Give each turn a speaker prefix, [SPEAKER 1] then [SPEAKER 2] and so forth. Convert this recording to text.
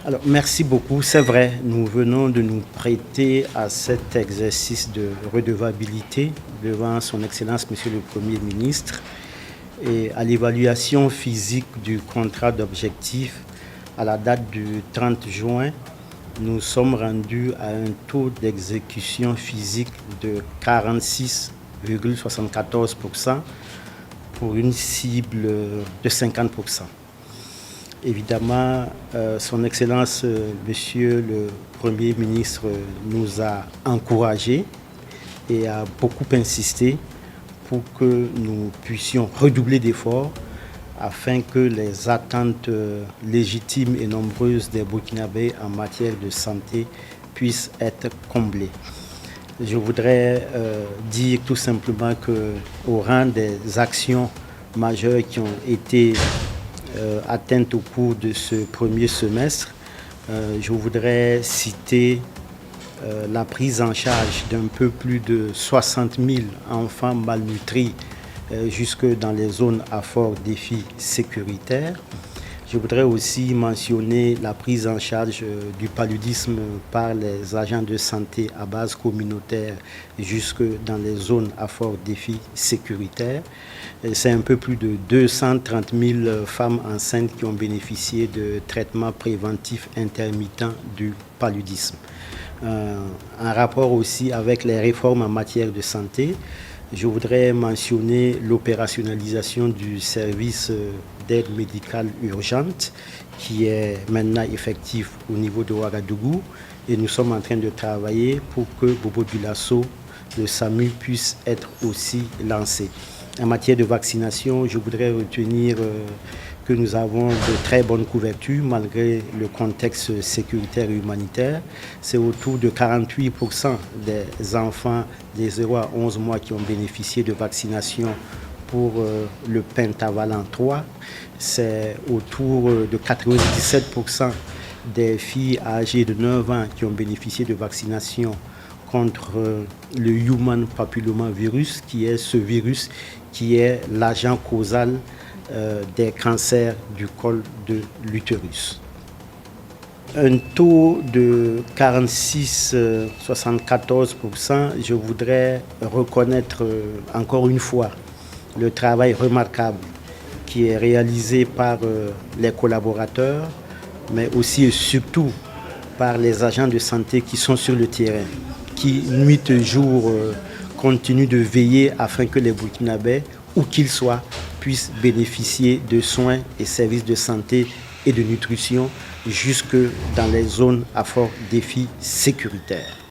[SPEAKER 1] Alors, merci beaucoup. C'est vrai, nous venons de nous prêter à cet exercice de redevabilité devant Son Excellence, Monsieur le Premier ministre, et à l'évaluation physique du contrat d'objectif à la date du 30 juin. Nous sommes rendus à un taux d'exécution physique de 46,74% pour une cible de 50%. Évidemment, Son Excellence, Monsieur le Premier ministre, nous a encouragés et a beaucoup insisté pour que nous puissions redoubler d'efforts afin que les attentes légitimes et nombreuses des Burkinabés en matière de santé puissent être comblées. Je voudrais dire tout simplement qu'au rang des actions majeures qui ont été atteintes au cours de ce premier semestre, je voudrais citer la prise en charge d'un peu plus de 60 000 enfants malnutris jusque dans les zones à fort défi sécuritaire. Je voudrais aussi mentionner la prise en charge du paludisme par les agents de santé à base communautaire jusque dans les zones à fort défi sécuritaire. C'est un peu plus de 230 000 femmes enceintes qui ont bénéficié de traitements préventifs intermittents du paludisme. En rapport aussi avec les réformes en matière de santé, je voudrais mentionner l'opérationnalisation du service d'aide médicale urgente qui est maintenant effectif au niveau de Ouagadougou et nous sommes en train de travailler pour que Bobo Dioulasso, le SAMU, puisse être aussi lancé. En matière de vaccination, je voudrais retenir que nous avons de très bonnes couvertures malgré le contexte sécuritaire et humanitaire. C'est autour de 48% des enfants des 0 à 11 mois qui ont bénéficié de vaccination pour le pentavalent 3. C'est autour de 97% des filles âgées de 9 ans qui ont bénéficié de vaccination contre le Human Papillomavirus, qui est ce virus qui est l'agent causal des cancers du col de l'utérus. Un taux de 46,74%, je voudrais reconnaître encore une fois le travail remarquable qui est réalisé par les collaborateurs, mais aussi et surtout par les agents de santé qui sont sur le terrain, qui nuit et jour continuent de veiller afin que les Burkinabés, où qu'ils soient, puissent bénéficier de soins et services de santé et de nutrition jusque dans les zones à fort défi sécuritaire.